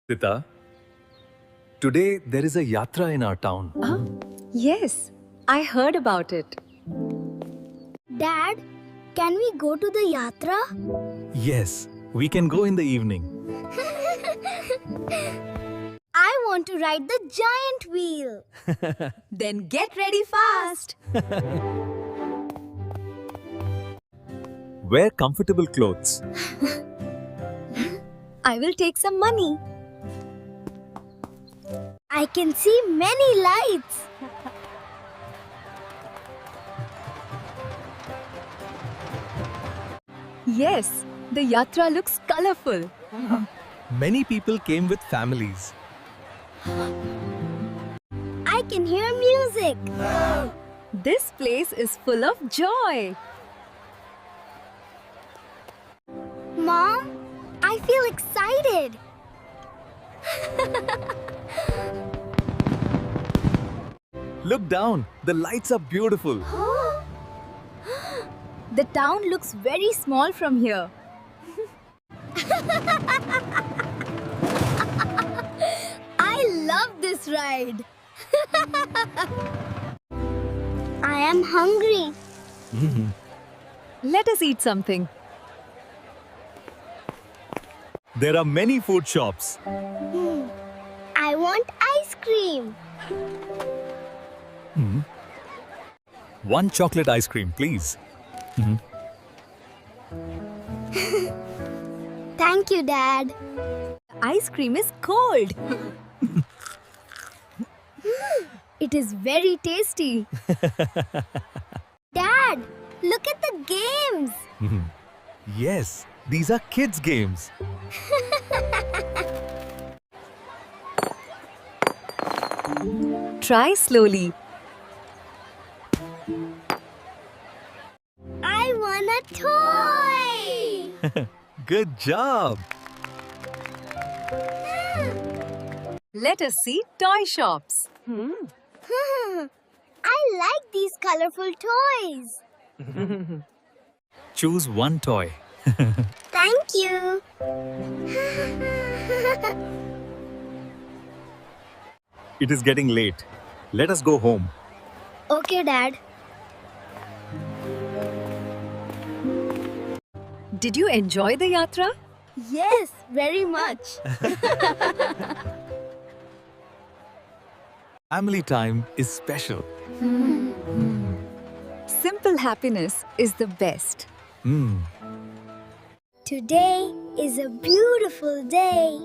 Sita, today there is a Yatra in our town. Yes, I heard about it. Dad, can we go to the Yatra? Yes, we can go in the evening. I want to ride the giant wheel. Then get ready fast. Wear comfortable clothes. I will take some money. I can see many lights. Yes, the Yatra looks colorful. Many people came with families. I can hear music. This place is full of joy. Mom, I feel excited. Look down, the lights are beautiful. The town looks very small from here. I love this ride. I am hungry. Let us eat something. There are many food shops. I want ice cream. One chocolate ice cream, please. Thank you, Dad. Ice cream is cold. It is very tasty. Dad, look at the games. Yes, these are kids' games. Try slowly. I won a toy. Good job. Let us see toy shops. I like these colorful toys. Choose one toy. Thank you. It is getting late. Let us go home. Okay, Dad. Did you enjoy the Yatra? Yes, very much. Family time is special. Simple happiness is the best. Today is a beautiful day.